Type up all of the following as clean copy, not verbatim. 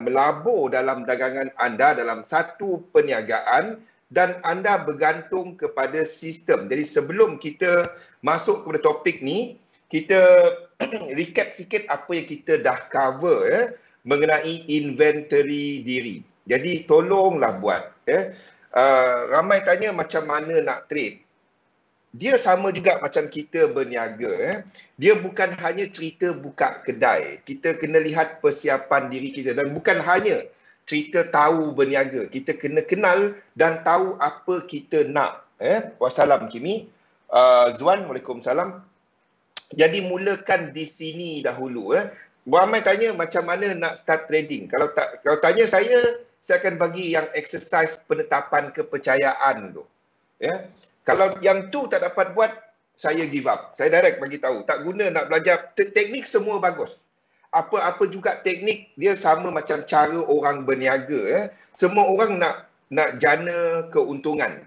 melabur dalam dagangan anda dalam satu perniagaan dan anda bergantung kepada sistem. Jadi sebelum kita masuk kepada topik ni, kita recap sikit apa yang kita dah cover mengenai inventory diri. Jadi tolonglah buat. Ramai tanya macam mana nak trade. Dia sama juga macam kita berniaga. Dia bukan hanya cerita buka kedai. Kita kena lihat persiapan diri kita. Dan bukan hanya cerita tahu berniaga. Kita kena kenal dan tahu apa kita nak. Wassalam Kimi. Zuan, Waalaikumsalam. Jadi mulakan di sini dahulu. Ramai tanya macam mana nak start trading. Kalau tanya saya akan bagi yang exercise penetapan kepercayaan tu. Kalau yang tu tak dapat buat, saya give up. Saya direct bagi tahu. Tak guna nak belajar. Teknik semua bagus. Apa-apa juga teknik, dia sama macam cara orang berniaga. Semua orang nak jana keuntungan.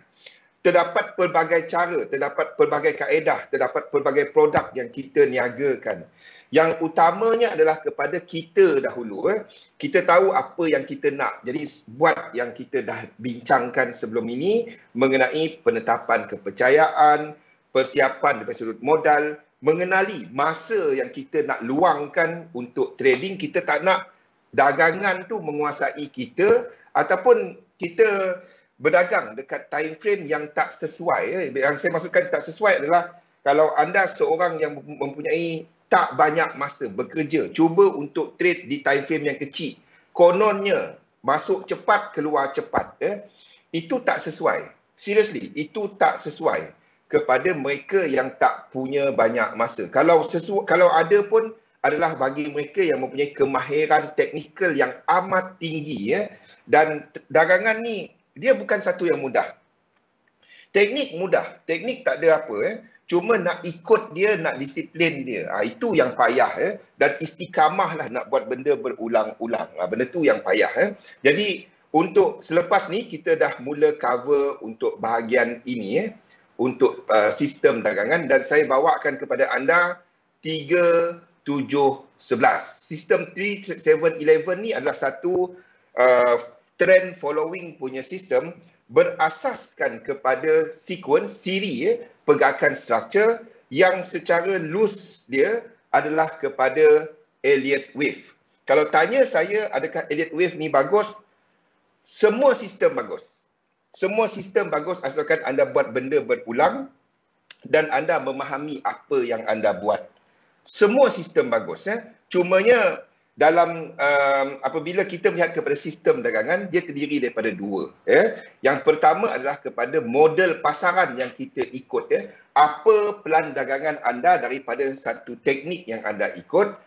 Terdapat pelbagai cara, terdapat pelbagai kaedah, terdapat pelbagai produk yang kita niagakan. Yang utamanya adalah kepada kita dahulu. Kita tahu apa yang kita nak. Jadi buat yang kita dah bincangkan sebelum ini mengenai penetapan kepercayaan, persiapan dari sudut modal, mengenali masa yang kita nak luangkan untuk trading. Kita tak nak dagangan tu menguasai kita ataupun kita berdagang dekat time frame yang tak sesuai. Yang saya maksudkan tak sesuai adalah kalau anda seorang yang mempunyai tak banyak masa bekerja, cuba untuk trade di time frame yang kecil. Kononnya masuk cepat, keluar cepat. Itu tak sesuai. Seriously, itu tak sesuai kepada mereka yang tak punya banyak masa. Kalau ada pun adalah bagi mereka yang mempunyai kemahiran teknikal yang amat tinggi. Dan dagangan ni dia bukan satu yang mudah. Teknik mudah. Teknik tak ada apa. Cuma nak ikut dia, nak disiplin dia. Itu yang payah. Dan istiqamah lah nak buat benda berulang-ulang. Benda tu yang payah. Jadi untuk selepas ni kita dah mula cover untuk bahagian ini. Untuk sistem dagangan. Dan saya bawakan kepada anda 3, 7, 11. Sistem 3, 7, 11 ni adalah satu trend following punya sistem berasaskan kepada sequence, siri pergerakan struktur yang secara loose dia adalah kepada Elliott Wave. Kalau tanya saya adakah Elliott Wave ni bagus? Semua sistem bagus. Semua sistem bagus asalkan anda buat benda berulang dan anda memahami apa yang anda buat. Semua sistem bagus. Cumanya dalam apabila kita melihat kepada sistem dagangan, dia terdiri daripada dua. Yang pertama adalah kepada model pasaran yang kita ikut. Apa pelan dagangan anda daripada satu teknik yang anda ikut.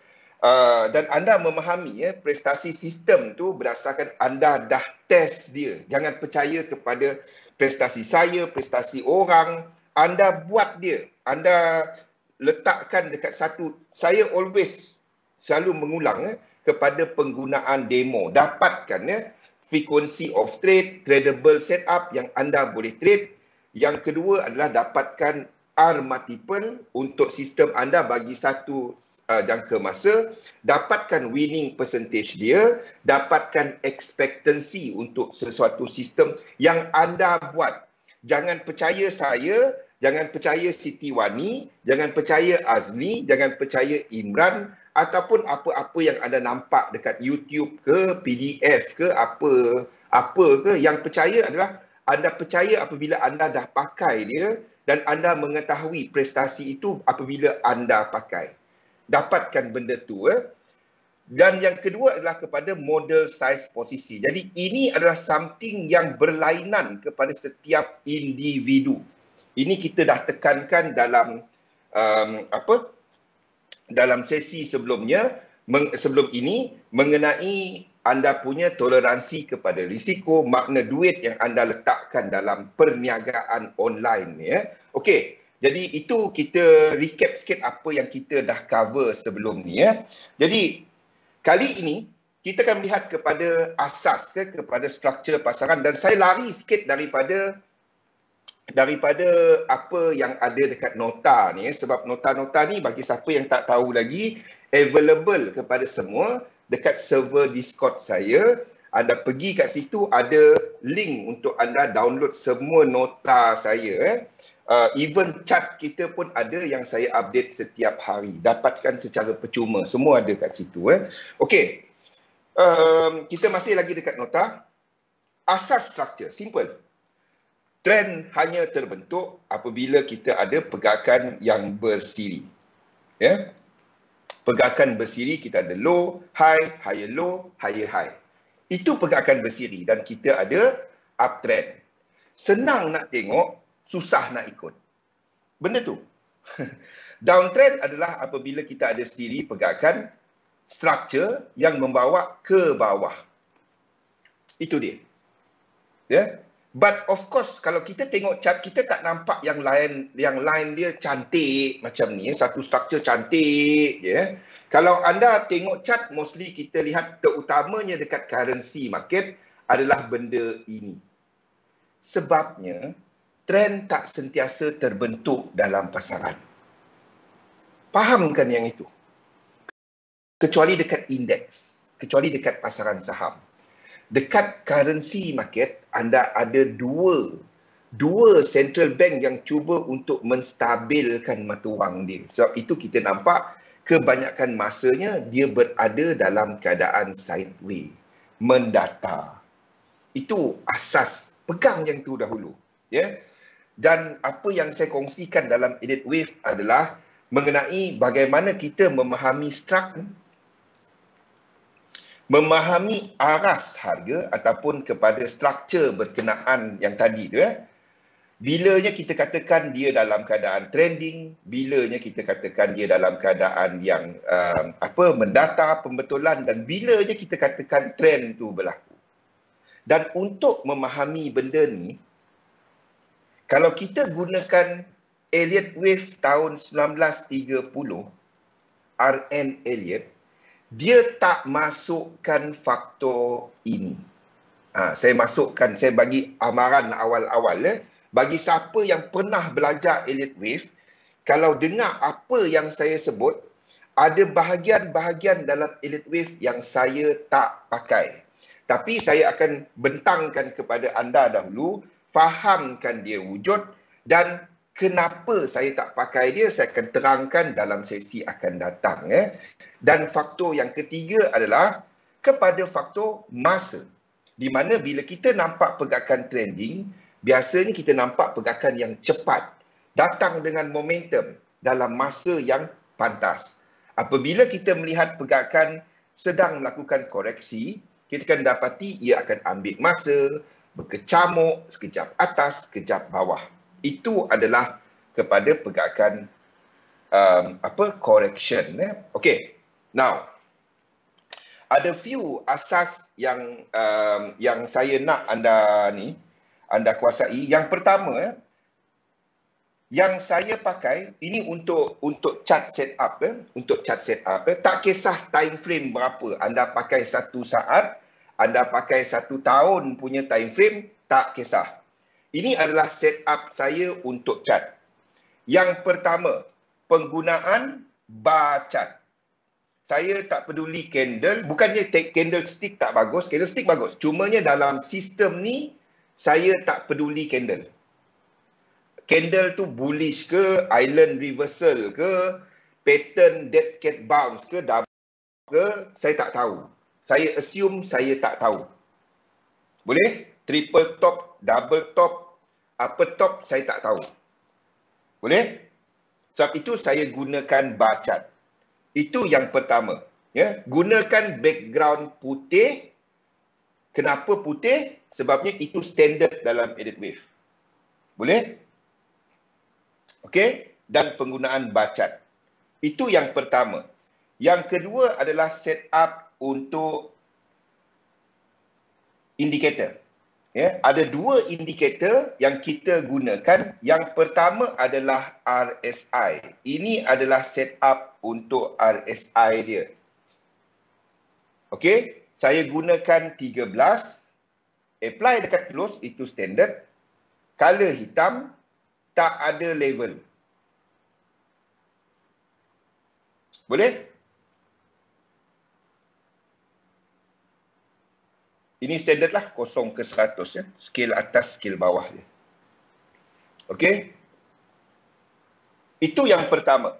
Dan anda memahami prestasi sistem tu berdasarkan anda dah test dia. Jangan percaya kepada prestasi saya, prestasi orang. Anda buat dia. Anda letakkan dekat satu. Saya always selalu mengulang kepada penggunaan demo. Dapatkan frequency of trade, tradable setup yang anda boleh trade. Yang kedua adalah dapatkan R multiple untuk sistem anda bagi satu jangka masa. Dapatkan winning percentage dia. Dapatkan expectancy untuk sesuatu sistem yang anda buat. Jangan percaya saya, jangan percaya Siti Wani, jangan percaya Azmi, jangan percaya Imran ataupun apa-apa yang anda nampak dekat YouTube ke, PDF ke, apa ke. Yang percaya adalah anda percaya apabila anda dah pakai dia dan anda mengetahui prestasi itu apabila anda pakai. Dapatkan benda tu. Dan yang kedua adalah kepada model size posisi. Jadi ini adalah something yang berlainan kepada setiap individu. Ini kita dah tekankan dalam dalam sesi sebelumnya, sebelum ini mengenai anda punya toleransi kepada risiko, makna duit yang anda letakkan dalam perniagaan online. Okey, jadi itu kita recap sikit apa yang kita dah cover sebelum ni. Jadi kali ini kita akan melihat kepada asas, kepada struktur pasaran, dan saya lari sikit daripada apa yang ada dekat nota ni, sebab nota-nota ni bagi siapa yang tak tahu lagi available kepada semua. dekat server Discord saya. Anda pergi kat situ, ada link untuk anda download semua nota saya. Even chat kita pun ada yang saya update setiap hari. Dapatkan secara percuma. Semua ada kat situ. Okey. Kita masih lagi dekat nota. Asas struktur, simple. Trend hanya terbentuk apabila kita ada pergerakan yang bersiri. Ya. Pergerakan bersiri, kita ada low, high, higher low, higher high. Itu pergerakan bersiri dan kita ada uptrend. Senang nak tengok, susah nak ikut. Benda tu. Downtrend adalah apabila kita ada siri pergerakan struktur yang membawa ke bawah. Itu dia. Ya. But of course kalau kita tengok chart, kita tak nampak yang line dia cantik macam ni, satu struktur cantik je. Kalau anda tengok chart, mostly kita lihat terutamanya dekat currency market adalah benda ini. Sebabnya trend tak sentiasa terbentuk dalam pasaran. Fahamkan yang itu. Kecuali dekat indeks, kecuali dekat pasaran saham. Dekat currency market, anda ada dua central bank yang cuba untuk menstabilkan mata wang dia. Sebab itu kita nampak kebanyakan masanya dia berada dalam keadaan sideways, mendata. Itu asas, pegang yang tu dahulu. Ya. Dan apa yang saya kongsikan dalam Elite Wave adalah mengenai bagaimana kita memahami memahami aras harga ataupun kepada struktur berkenaan yang tadi tu. Bilanya kita katakan dia dalam keadaan trending, bilanya kita katakan dia dalam keadaan yang mendata, pembetulan, dan bilanya kita katakan trend tu berlaku. Dan untuk memahami benda ni, kalau kita gunakan Elliott Wave tahun 1930, RN Elliott, dia tak masukkan faktor ini. Saya bagi amaran awal-awal. Bagi siapa yang pernah belajar Elliott Wave, kalau dengar apa yang saya sebut, ada bahagian-bahagian dalam Elliott Wave yang saya tak pakai. Tapi saya akan bentangkan kepada anda dahulu, fahamkan dia wujud dan kenapa saya tak pakai dia, saya akan terangkan dalam sesi akan datang. Dan faktor yang ketiga adalah kepada faktor masa. Di mana bila kita nampak pergerakan trending, biasanya kita nampak pergerakan yang cepat, datang dengan momentum dalam masa yang pantas. Apabila kita melihat pergerakan sedang melakukan koreksi, kita akan dapati ia akan ambil masa, berkecamuk, sekejap atas, sekejap bawah. Itu adalah kepada pergerakan correction. Okey. Now, ada few asas yang saya nak anda kuasai. Yang pertama, yang saya pakai ini untuk chart setup, untuk chart setup, tak kisah time frame berapa. Anda pakai 1 saat, anda pakai 1 tahun punya time frame, tak kisah. Ini adalah setup saya untuk chart. Yang pertama, penggunaan bar chart. Saya tak peduli candle, bukannya candlestick tak bagus, candlestick bagus. Cumanya dalam sistem ni, saya tak peduli candle. Candle tu bullish ke, island reversal ke, pattern dead cat bounce ke, double ke, saya tak tahu. Saya assume saya tak tahu. Boleh? Triple top, double top, upper top, saya tak tahu. Boleh? Sebab itu saya gunakan bar chart. Itu yang pertama. Ya, gunakan background putih. Kenapa putih? Sebabnya itu standard dalam Elliott Wave. Boleh? Okey? Dan penggunaan bar chart. Itu yang pertama. Yang kedua adalah setup untuk indikator. Ya, ada 2 indikator yang kita gunakan. Yang pertama adalah RSI. Ini adalah setup untuk RSI dia. Okey, saya gunakan 13. Apply dekat close, itu standard. Color hitam, tak ada level. Boleh? Ini standard lah 0 ke 100 ya. Skil atas, skil bawah dia. Okey. Itu yang pertama.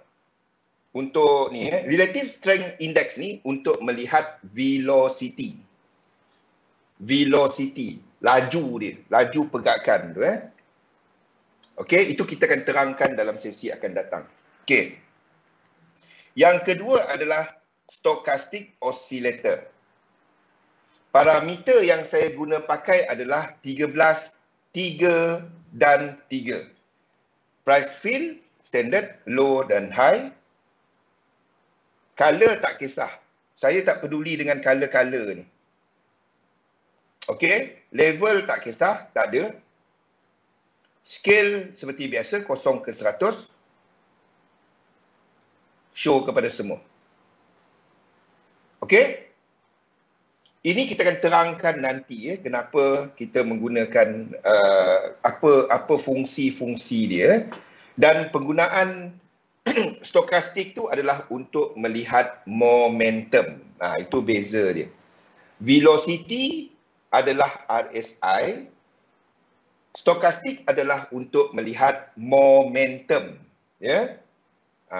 Untuk ni relative strength index ni untuk melihat velocity. Velocity, laju dia, laju pergerakan tu Okey, itu kita akan terangkan dalam sesi akan datang. Okey. Yang kedua adalah stochastic oscillator. Parameter yang saya guna pakai adalah 13, 3 dan 3. Price field, standard, low dan high. Color tak kisah. Saya tak peduli dengan color-color ni. Okey, level tak kisah, tak ada. Scale seperti biasa, 0 ke 100. Show kepada semua. Okey? Ini kita akan terangkan nanti kenapa kita menggunakan apa fungsi-fungsi dia, dan penggunaan stokastik tu adalah untuk melihat momentum. Itu beza dia. Velocity adalah RSI, stokastik adalah untuk melihat momentum.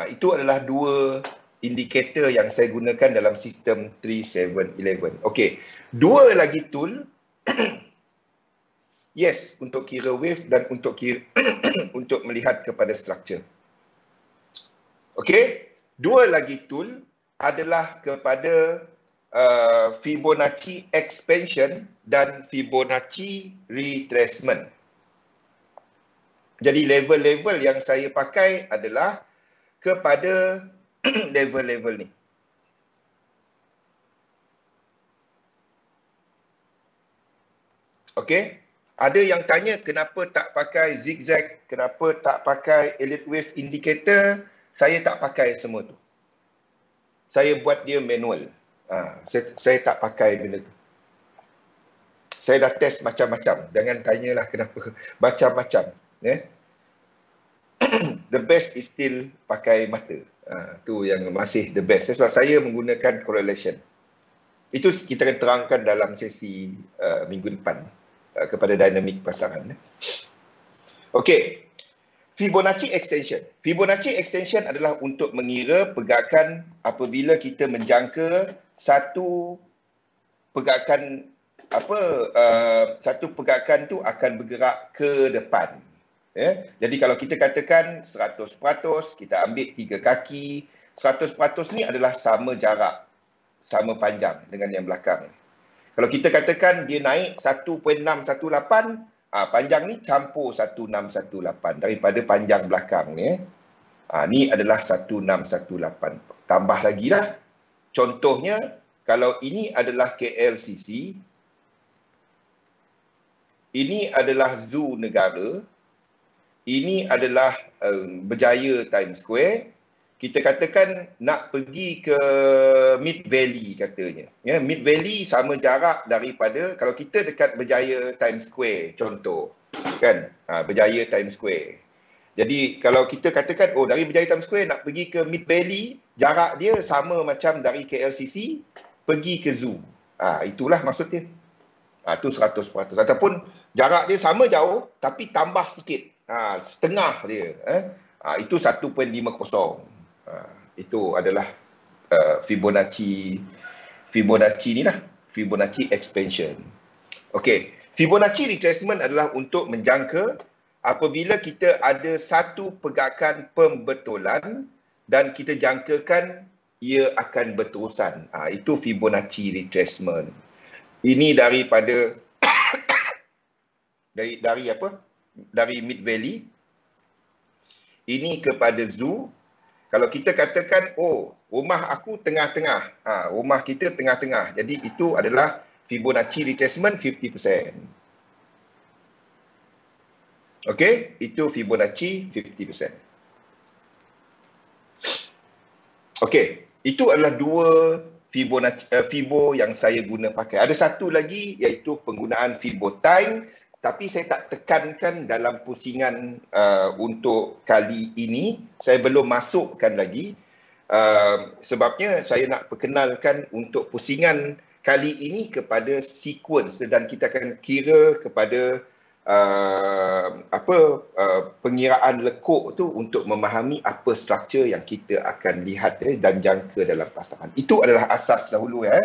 Itu adalah dua indikator yang saya gunakan dalam sistem 3711. Okey, dua lagi tool. Yes, untuk kira wave dan untuk kira untuk melihat kepada structure. Okey, dua lagi tool adalah kepada Fibonacci expansion dan Fibonacci retracement. Jadi level-level yang saya pakai adalah kepada level-level ni. Okey. Ada yang tanya kenapa tak pakai zigzag, kenapa tak pakai elliott wave indicator. Saya tak pakai semua tu. Saya buat dia manual. Saya tak pakai benda tu. Saya dah test macam-macam. Jangan tanyalah kenapa. Macam-macam. The best is still pakai mata. Tu yang masih the best. Sebab saya menggunakan correlation. Itu kita akan terangkan dalam sesi minggu depan kepada dinamik pasangan. Okey. Fibonacci extension. Fibonacci extension adalah untuk mengira pergerakan apabila kita menjangka satu pergerakan satu pergerakan tu akan bergerak ke depan. Jadi kalau kita katakan 100%, kita ambil 3 kaki, 100% ni adalah sama jarak, sama panjang dengan yang belakang. Kalau kita katakan dia naik 1.618, panjang ni campur 1618 daripada panjang belakang ni. Ni adalah 1618. Tambah lagi lah. Contohnya, kalau ini adalah KLCC, ini adalah Zoo Negara, ini adalah Berjaya Times Square. Kita katakan nak pergi ke Mid Valley katanya. Mid Valley sama jarak daripada, kalau kita dekat Berjaya Times Square contoh, kan? Berjaya Times Square. Jadi kalau kita katakan dari Berjaya Times Square nak pergi ke Mid Valley, jarak dia sama macam dari KLCC pergi ke Zoo. Itulah maksud dia. Itu 100%. Ataupun jarak dia sama jauh tapi tambah sikit. Setengah dia. Itu 1.50. Itu adalah Fibonacci ni lah. Fibonacci expansion. Okey. Fibonacci retracement adalah untuk menjangka apabila kita ada satu pergerakan pembetulan dan kita jangkakan ia akan berterusan. Itu Fibonacci retracement. Ini daripada dari apa? Dari Mid Valley. Ini kepada Zoo. Kalau kita katakan, rumah aku tengah-tengah. Rumah kita tengah-tengah. Jadi itu adalah Fibonacci retracement 50%. Okey, itu Fibonacci 50%. Okey, itu adalah dua Fibo yang saya guna pakai. Ada satu lagi iaitu penggunaan Fibo time. Tapi saya tak tekankan dalam pusingan untuk kali ini. Saya belum masukkan lagi. Sebabnya saya nak perkenalkan untuk pusingan kali ini kepada sequence dan kita akan kira kepada pengiraan lekuk tu untuk memahami apa struktur yang kita akan lihat dan jangka dalam pasaran. Itu adalah asas dahulu ya.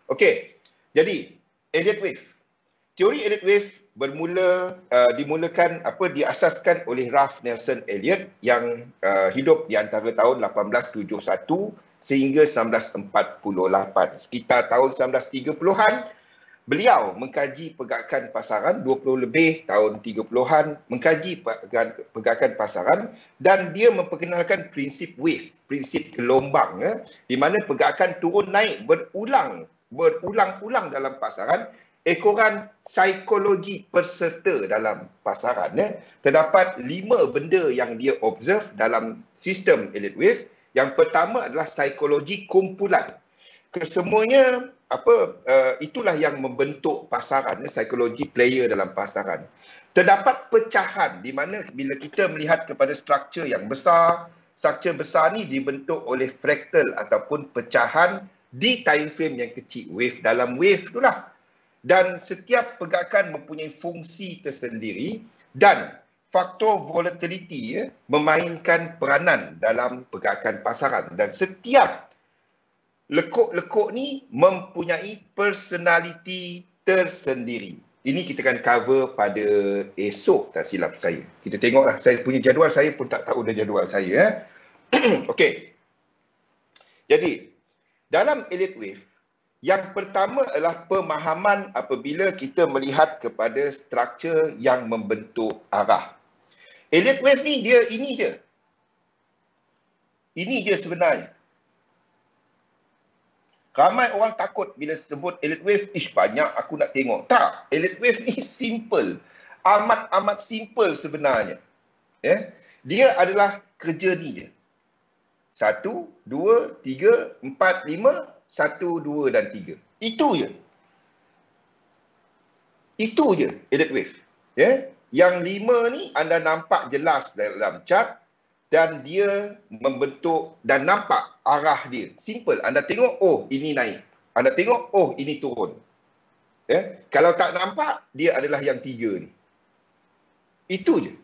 Okey. Jadi Elliott wave. Teori Elliott wave diasaskan oleh Ralph Nelson Elliott yang hidup di antara tahun 1871 sehingga 1948. Sekitar tahun 1930-an, beliau mengkaji pergerakan pasaran 20 lebih tahun 30-an, mengkaji pergerakan pasaran dan dia memperkenalkan prinsip wave, prinsip gelombang di mana pergerakan turun naik berulang-ulang dalam pasaran. Ekoran psikologi peserta dalam pasaran terdapat 5 benda yang dia observe dalam sistem Elliott wave. Yang pertama adalah psikologi kumpulan. Kesemuanya itulah yang membentuk pasaran, psikologi player dalam pasaran. Terdapat pecahan di mana bila kita melihat kepada struktur yang besar, struktur besar ni dibentuk oleh fraktal ataupun pecahan di time frame yang kecil, wave dalam wave itulah. Dan setiap pergerakan mempunyai fungsi tersendiri dan faktor volatility memainkan peranan dalam pergerakan pasaran. Dan setiap lekuk-lekuk ni mempunyai personality tersendiri. Ini kita akan cover pada esok, tak silap saya. Kita tengoklah, saya punya jadual saya pun tak tahu dah jadual saya. Okey. Jadi, dalam Elliott wave, yang pertama adalah pemahaman apabila kita melihat kepada struktur yang membentuk arah. Elliott wave ni dia ini je. Ini je sebenarnya. Ramai orang takut bila sebut Elliott wave, banyak aku nak tengok. Tak, Elliott wave ni simple. Amat simple sebenarnya. Dia adalah kerja ni je. 1, 2, 3, 4, 5, 1, 2 dan 3. Itu je. Itu je Elliott wave. Yang 5 ni anda nampak jelas dalam chart. Dan dia membentuk dan nampak arah dia. Simple. Anda tengok, oh ini naik. Anda tengok, oh ini turun. Kalau tak nampak, dia adalah yang 3 ni. Itu je.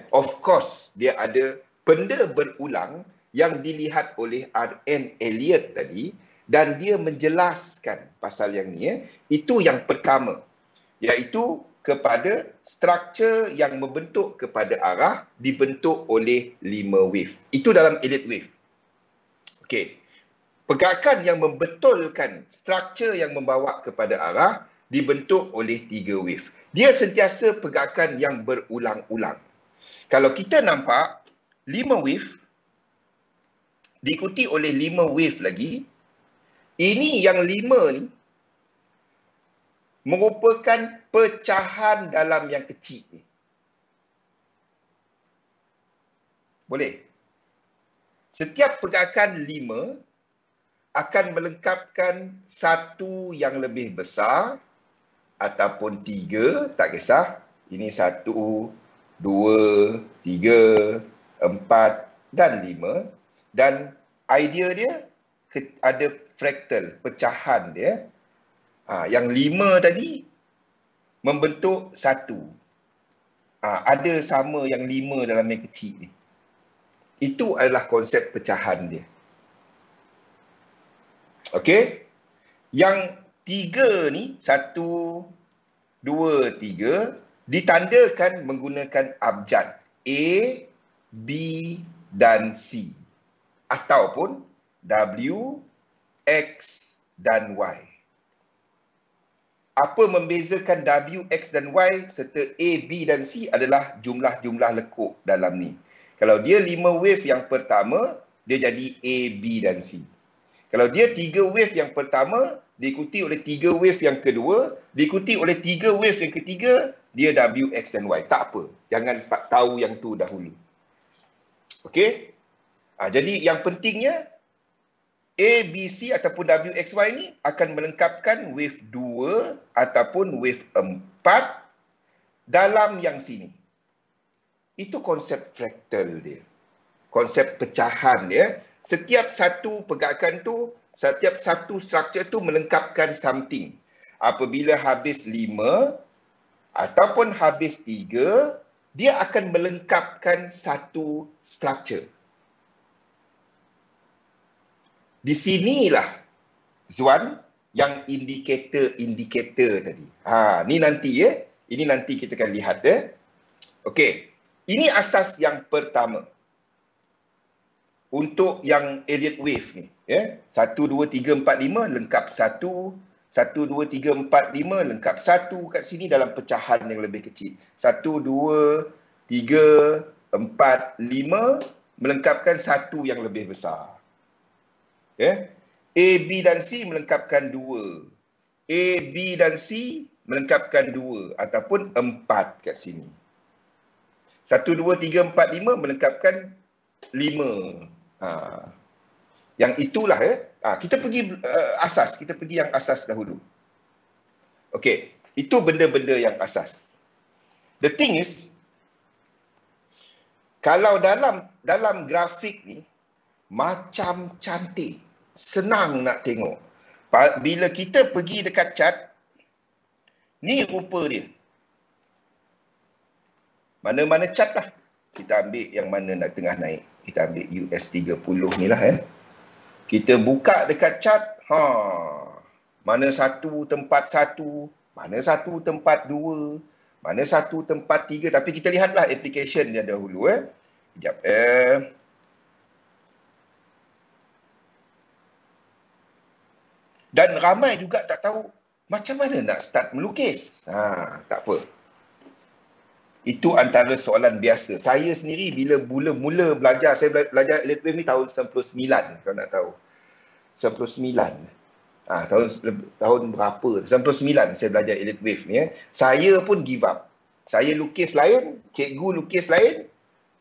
Of course, dia ada benda berulang yang dilihat oleh R.N. Elliott tadi dan dia menjelaskan pasal yang ni. Itu yang pertama. Iaitu kepada struktur yang membentuk kepada arah dibentuk oleh 5 wave. Itu dalam Elliott wave. Okey. Pergerakan yang membetulkan struktur yang membawa kepada arah dibentuk oleh 3 wave. Dia sentiasa pergerakan yang berulang-ulang. Kalau kita nampak 5 wave diikuti oleh 5 wave lagi, ini yang 5 ni merupakan pecahan dalam yang kecil ni. Boleh? Setiap pergerakan 5 akan melengkapkan satu yang lebih besar ataupun 3, tak kisah. Ini 1, 2, 3, 4 dan 5. Dan idea dia ada fraktal, pecahan dia. Yang 5 tadi membentuk 1. Ada sama yang 5 dalam yang kecil ni. Itu adalah konsep pecahan dia. Okey. Yang 3 ni, 1, 2, 3, ditandakan menggunakan abjad A, B dan C. Ataupun W, X dan Y. Apa membezakan W, X dan Y serta A, B dan C adalah jumlah-jumlah lekuk dalam ni. Kalau dia 5 wave yang pertama, dia jadi A, B dan C. Kalau dia 3 wave yang pertama, diikuti oleh 3 wave yang kedua, diikuti oleh 3 wave yang ketiga, dia W, X dan Y. Tak apa. Jangan tahu yang tu dahulu. Okey? Jadi yang pentingnya, A, B, C ataupun W, X, Y ni akan melengkapkan wave 2 ataupun wave 4 dalam yang sini. Itu konsep fraktal dia. Konsep pecahan dia. Setiap satu pergerakan tu setiap satu struktur tu melengkapkan something. Apabila habis 5 ataupun habis 3, dia akan melengkapkan satu struktur. Di sinilah Zuan yang indikator tadi. Ni nanti ya. Ini nanti kita akan lihat ya. Okey. Ini asas yang pertama. Untuk yang Elliott wave ni, ya. 1 2 3 4 5 lengkap 1, 1 2 3 4 5 lengkap 1 kat sini dalam pecahan yang lebih kecil. 1 2 3 4 5 melengkapkan 1 yang lebih besar. Ya. A, B dan C melengkapkan 2. A, B dan C melengkapkan 2 ataupun 4 kat sini. 1 2 3 4 5 melengkapkan 5. Yang itulah ya. Kita pergi asas, kita pergi yang asas dahulu. Okey, itu benda-benda yang asas. The thing is, kalau dalam grafik ni macam cantik, senang nak tengok. Bila kita pergi dekat chart, ni rupa dia. Mana-mana chart lah. Kita ambil yang mana nak tengah naik. Kita ambil US 30 ni lah ya. Kita buka dekat chart, mana satu tempat 1, mana satu tempat 2, mana satu tempat 3. Tapi kita lihatlah application dia dahulu Sekejap Dan ramai juga tak tahu macam mana nak start melukis. Tak apa. Itu antara soalan biasa. Saya sendiri bila mula belajar, saya belajar Elliott wave ni tahun 99 kalau nak tahu. 99. Tahun berapa? 99 saya belajar Elliott wave ni. Saya pun give up. Saya lukis lain, cikgu lukis lain.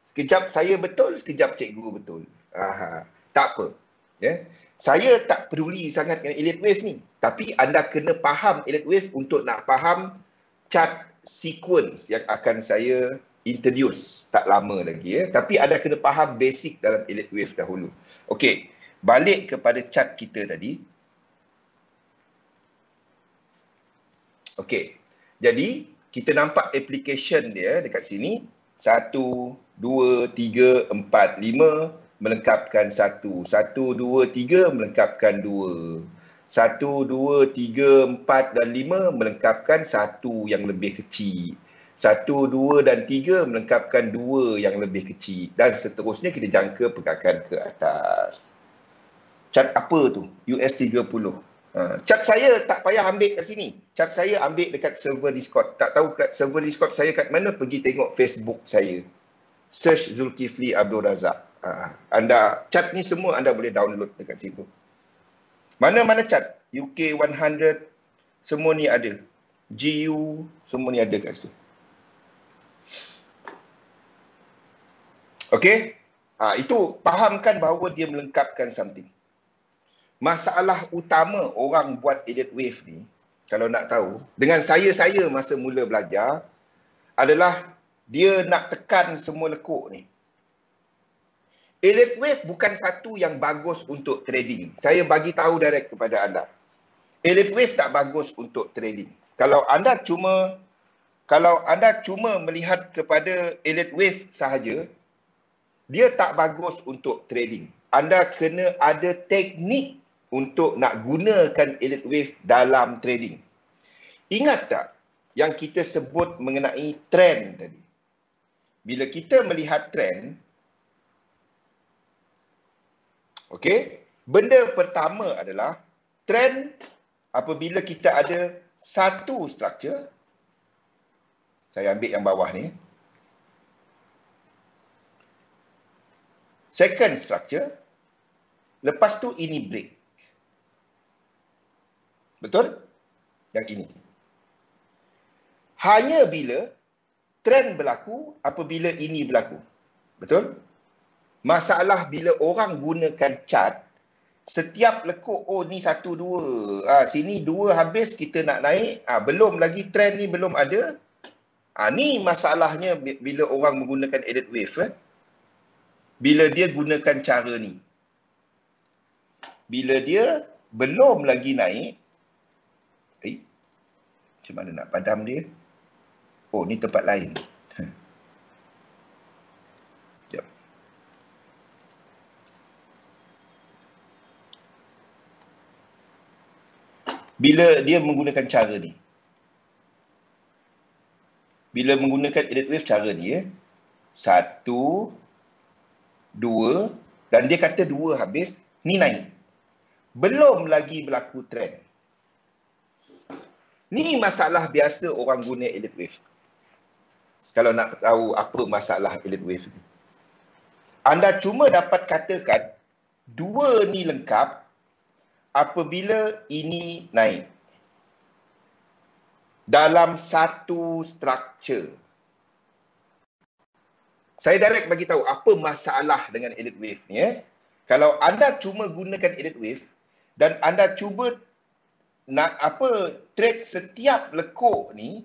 Sekejap saya betul, sekejap cikgu betul. Tak apa. Saya tak peduli sangat dengan Elliott wave ni. Tapi anda kena faham Elliott wave untuk nak faham chart sequence yang akan saya introduce tak lama lagi. Tapi anda kena faham basic dalam Elliott wave dahulu. Okey, balik kepada chart kita tadi. Okey, jadi kita nampak application dia dekat sini. 1, 2, 3, 4, 5 melengkapkan 1. 1, 2, 3 melengkapkan 2. 1, 2, 3, 4 dan 5 melengkapkan 1 yang lebih kecil. 1, 2 dan 3 melengkapkan 2 yang lebih kecil. Dan seterusnya kita jangka pergerakan ke atas. Chart apa tu? US 30. Chart saya tak payah ambil kat sini. Chart saya ambil dekat server Discord. Tak tahu kat server Discord saya kat mana, pergi tengok Facebook saya. Search Zulkifli Abdul Razak. Anda chart ni semua anda boleh download dekat situ. Mana-mana chart, UK 100 semua ni ada. GU semua ni ada kat situ. Okey? Itu fahamkan bahawa dia melengkapkan something. Masalah utama orang buat Elliott wave ni, kalau nak tahu, dengan saya masa mula belajar adalah dia nak tekan semua lekuk ni. Elliott wave bukan satu yang bagus untuk trading. Saya bagi tahu direct kepada anda. Elliott wave tak bagus untuk trading. Kalau anda cuma melihat kepada Elliott wave sahaja, dia tak bagus untuk trading. Anda kena ada teknik untuk nak gunakan Elliott wave dalam trading. Ingat tak yang kita sebut mengenai trend tadi? Bila kita melihat trend, okey, benda pertama adalah trend apabila kita ada satu struktur. Saya ambil yang bawah ni. Second structure. Lepas tu ini break. Betul? Yang ini. Hanya bila trend berlaku apabila ini berlaku. Betul? Masalah bila orang gunakan chart, setiap lekuk, ni 1, 2. Sini 2 habis, kita nak naik. Belum lagi trend ni belum ada. Ni masalahnya bila orang menggunakan Elliott wave. Bila dia gunakan cara ni. bila dia belum lagi naik, macam mana nak padam dia? Oh, ni tempat lain. Sekejap. Bila dia menggunakan cara ni, bila menggunakan elite wave cara ni, 1, 2, dan dia kata 2 habis, ni naik. Belum lagi berlaku trend. Ni masalah biasa orang guna elite wave. Kalau nak tahu apa masalah elite wave ni, anda cuma dapat katakan 2 ni lengkap apabila ini naik dalam satu struktur. Saya direct bagi tahu apa masalah dengan elite wave ni. Kalau anda cuma gunakan elite wave dan anda cuba nak trade setiap lekuk ni,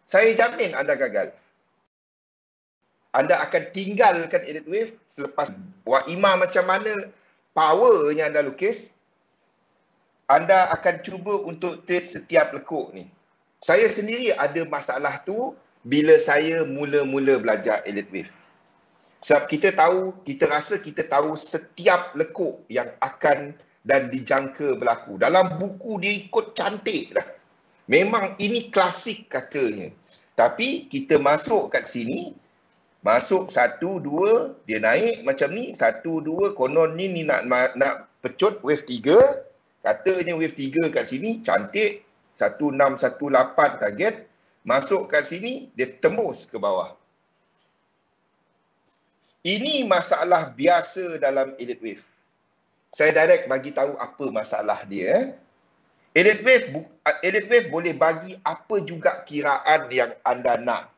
saya jamin anda gagal. Anda akan tinggalkan elite wave selepas Wak Imam macam mana powernya anda lukis, anda akan cuba untuk trade setiap lekuk ni. Saya sendiri ada masalah tu bila saya mula-mula belajar elite wave. Sebab kita rasa kita tahu setiap lekuk yang akan dan dijangka berlaku. Dalam buku dia ikut cantik dah. Memang ini klasik katanya. Tapi kita masuk kat sini, masuk 1, 2, dia naik macam ni, 1, 2, konon ni nak pecut wave 3, katanya wave 3 kat sini, cantik, 1618 target, masuk kat sini, dia tembus ke bawah. Ini masalah biasa dalam elite wave. Saya direct bagi tahu apa masalah dia. Elite wave boleh bagi apa juga kiraan yang anda nak.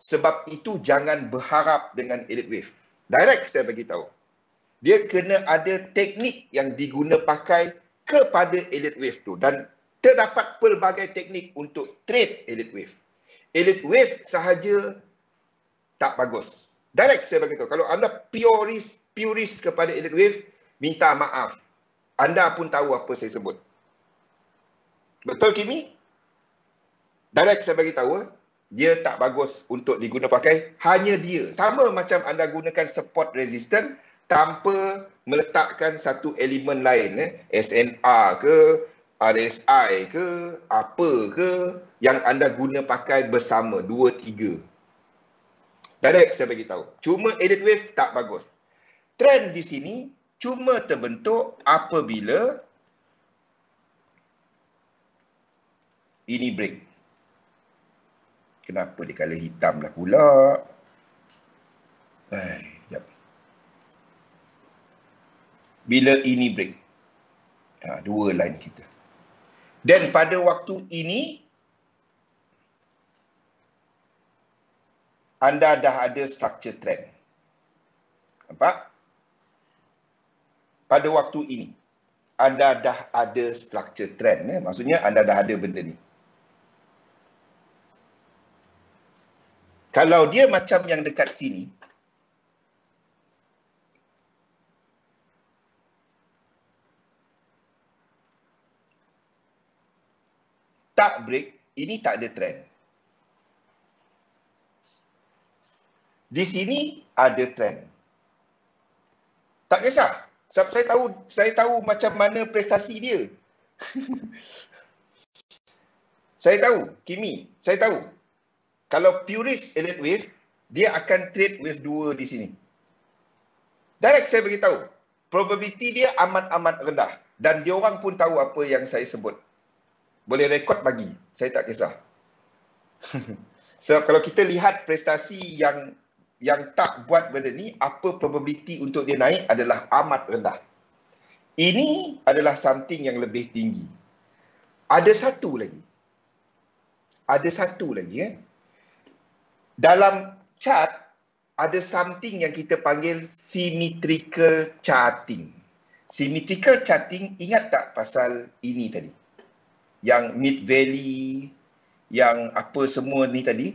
Sebab itu jangan berharap dengan elite wave. Direct saya bagi tahu. Dia kena ada teknik yang diguna pakai kepada elite wave tu. Dan terdapat pelbagai teknik untuk trade elite wave. Elite wave sahaja tak bagus. Direct saya bagi tahu. Kalau anda purist kepada elite wave, minta maaf. Anda pun tahu apa saya sebut. Betul, Kimi? Direct saya bagi tahu, dia tak bagus untuk diguna pakai. Hanya dia. Sama macam anda gunakan support resistance tanpa meletakkan satu elemen lain. SNR ke, RSI ke, apa ke, yang anda guna pakai bersama. 2, 3. Direct saya bagi tahu. Cuma elite wave tak bagus. Trend di sini cuma terbentuk apabila ini break. Kenapa dia color hitam lah pula? Sekejap. Bila ini break. Dua line kita. Dan pada waktu ini, anda dah ada structure trend. Nampak? Pada waktu ini, anda dah ada structure trend. Maksudnya, anda dah ada benda ni. Kalau dia macam yang dekat sini, tak break, ini tak ada trend. Di sini ada trend. Tak kisah. Sebab saya tahu macam mana prestasi dia. Saya tahu, Kimi, saya tahu. Kalau purist elite wave, dia akan trade wave 2 di sini. Direct saya beritahu, probability dia amat-amat rendah. Dan diorang pun tahu apa yang saya sebut. Boleh rekod bagi, saya tak kisah. Sebab kalau kita lihat prestasi yang tak buat benda ni, apa probability untuk dia naik adalah amat rendah. Ini adalah something yang lebih tinggi. Ada satu lagi. Dalam chart, ada something yang kita panggil symmetrical charting. Symmetrical charting, ingat tak pasal ini tadi? Yang mid valley, yang apa semua ni tadi?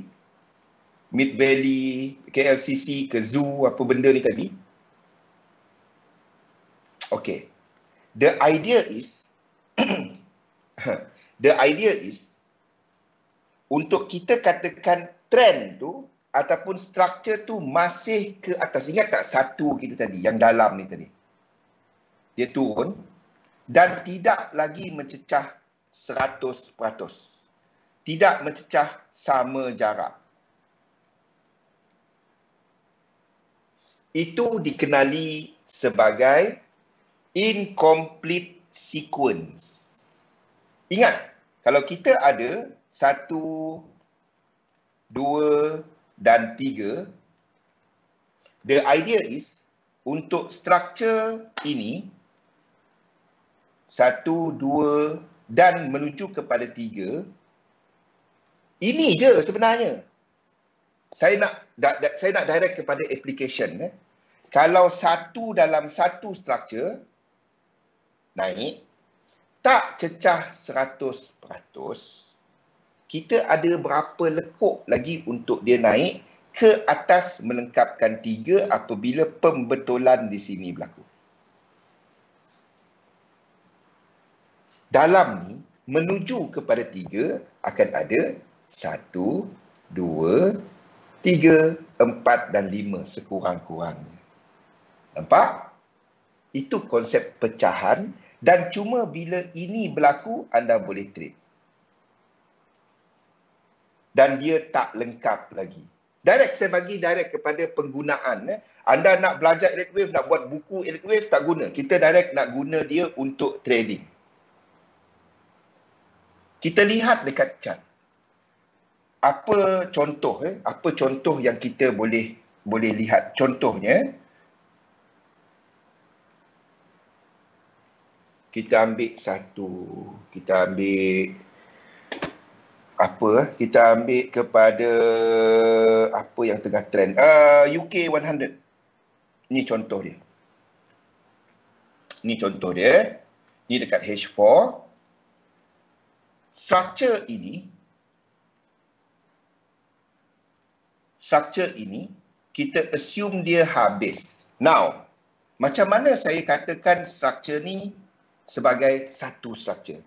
Mid valley, KLCC ke Zoo, apa benda ni tadi? Okey. The idea is the idea is untuk kita katakan trend tu ataupun struktur tu masih ke atas. Ingat tak satu kita tadi yang dalam ni tadi? Dia turun dan tidak lagi mencecah 100%. Tidak mencecah sama jarak. Itu dikenali sebagai incomplete sequence. Ingat, kalau kita ada 1, 2 dan 3, the idea is untuk struktur ini 1, 2 dan menuju kepada 3, ini je sebenarnya. Saya nak direct kepada application. Kalau satu dalam satu struktur naik, tak cecah 100%, kita ada berapa lekuk lagi untuk dia naik ke atas melengkapkan 3 apabila pembetulan di sini berlaku. Dalam ni, menuju kepada 3 akan ada 1, 2, 3, 4 dan 5 sekurang-kurangnya. Nampak? Itu konsep pecahan dan cuma bila ini berlaku anda boleh trade. Dan dia tak lengkap lagi. Saya bagi direct kepada penggunaan. Anda nak belajar elite wave, nak buat buku elite wave, tak guna. Kita direct nak guna dia untuk trading. Kita lihat dekat chart. Apa contoh apa contoh yang kita boleh lihat? Contohnya, kita ambil satu, kita ambil apa? Kita ambil kepada apa yang tengah trend. UK 100. Ini contoh dia. Ini contoh dia. Ini dekat H4. Struktur ini kita assume dia habis. Now, macam mana saya katakan struktur ni sebagai satu struktur?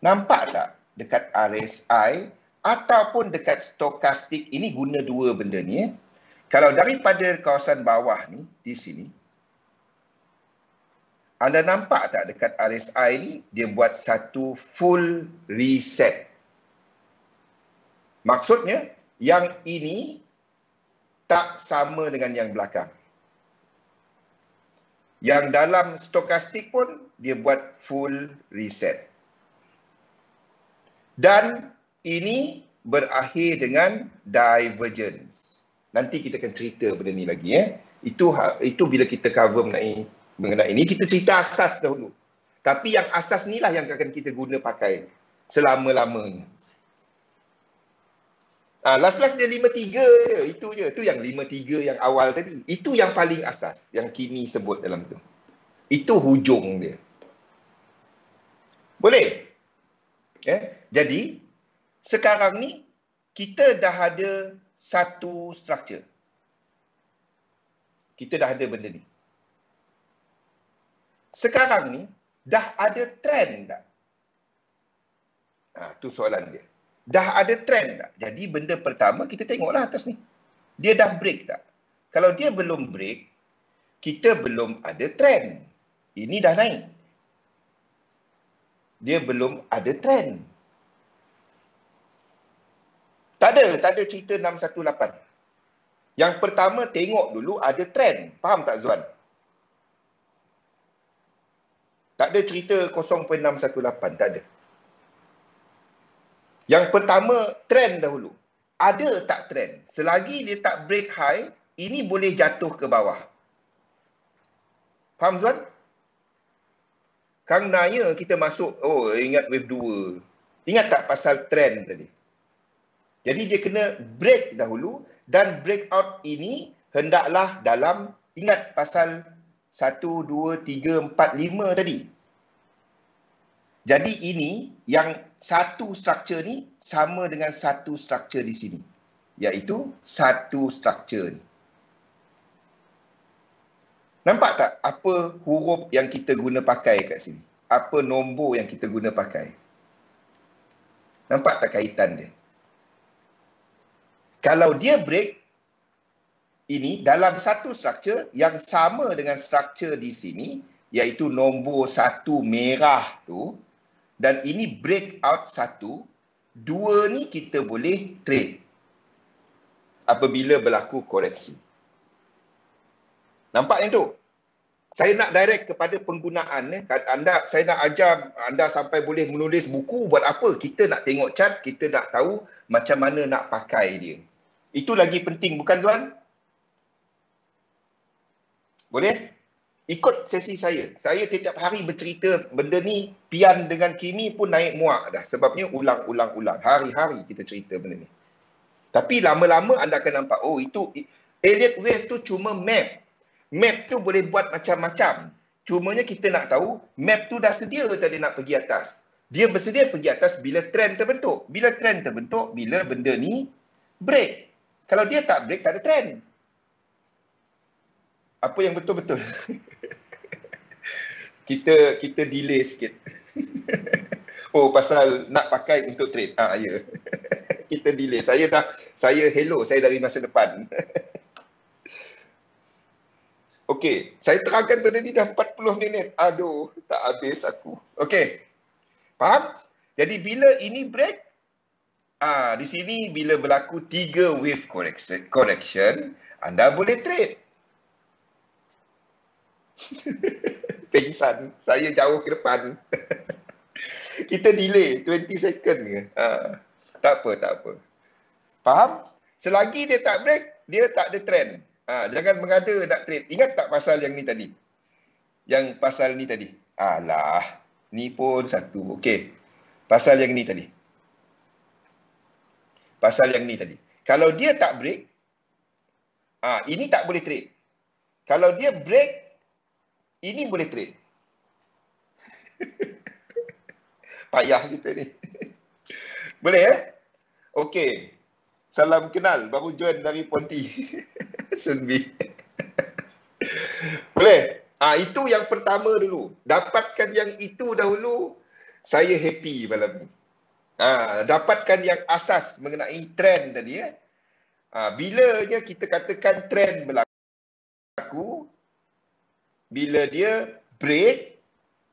Nampak tak dekat RSI ataupun dekat stokastik ini guna dua benda ni. Kalau daripada kawasan bawah ni di sini, anda nampak tak dekat RSI ni dia buat satu full reset. Maksudnya yang ini tak sama dengan yang belakang. Yang dalam stokastik pun dia buat full reset. Dan ini berakhir dengan divergence. Nanti kita akan cerita benda ni lagi. Itu bila kita cover mengenai ini, kita cerita asas dahulu. Tapi yang asas ni lah yang akan kita guna pakai selama-lamanya. Last dia 53 je. Itu je. Itu yang 53 yang awal tadi. Itu yang paling asas. Yang Kimi sebut dalam tu. Itu hujung dia. Boleh? Jadi, sekarang ni, kita dah ada satu struktur. Kita dah ada benda ni. Sekarang ni, dah ada trend tak? Tu soalan dia. Dah ada trend tak? Jadi benda pertama kita tengoklah atas ni. Dia dah break tak? Kalau dia belum break, kita belum ada trend. Ini dah naik. Dia belum ada trend. Tak ada cerita 618. Yang pertama tengok dulu ada trend. Faham tak Zuan? Tak ada cerita 0.618, tak ada. Yang pertama, trend dahulu. Ada tak trend? Selagi dia tak break high, ini boleh jatuh ke bawah. Faham Zuan? Kang Naya kita masuk, ingat wave 2. Ingat tak pasal trend tadi? Jadi dia kena break dahulu dan breakout ini hendaklah dalam, ingat pasal 1, 2, 3, 4, 5 tadi. Jadi ini yang satu struktur ni sama dengan satu struktur di sini. Iaitu satu struktur ni. Nampak tak apa huruf yang kita guna pakai kat sini? apa nombor yang kita guna pakai. Nampak tak kaitan dia? Kalau dia break, ini dalam satu struktur yang sama dengan struktur di sini, iaitu nombor 1 merah tu, dan ini breakout 1, 2 ni kita boleh trade apabila berlaku koreksi. Nampak yang tu? Saya nak direct kepada penggunaan. Saya nak ajar anda sampai boleh menulis buku. Buat apa? Kita nak tengok chart, kita nak tahu macam mana nak pakai dia. Itu lagi penting, bukan Zuan? Boleh? Ikut sesi saya. Saya setiap hari bercerita benda ni, Pian dengan Kimi pun naik muak dah. Sebabnya ulang-ulang. Hari-hari kita cerita benda ni. Tapi lama-lama anda akan nampak, oh itu, Elliott Wave tu cuma map. Map tu boleh buat macam-macam. Cumanya kita nak tahu, map tu dah sedia tadi nak pergi atas. Dia bersedia pergi atas bila trend terbentuk. Bila trend terbentuk, bila benda ni break. Kalau dia tak break, tak ada trend. Apa yang betul-betul? kita delay sikit. Oh, pasal nak pakai untuk trade. Ya. Kita delay. Saya hello, saya dari masa depan. Okey, saya terangkan benda ni dah 40 minit. Aduh, tak habis aku. Okey. Faham? Jadi bila ini break, di sini bila berlaku 3 wave correction, anda boleh trade. Pengsan, saya jauh ke depan. Kita delay 20 second ke. Tak apa. Faham? Selagi dia tak break, dia tak ada trend. Jangan mengada nak trade. Ingat tak pasal yang ni tadi? Yang pasal ni tadi. Alah, ni pun satu. Okey. Pasal yang ni tadi. Kalau dia tak break, ini tak boleh trade. Kalau dia break, ini boleh trade. Payah kita ni. Boleh Okey. Salam kenal. Baru join dari Ponti. Senbi. Boleh? Itu yang pertama dulu. Dapatkan yang itu dahulu, saya happy malam ni. Dapatkan yang asas mengenai trend tadi. Bilanya kita katakan trend berlaku, bila dia break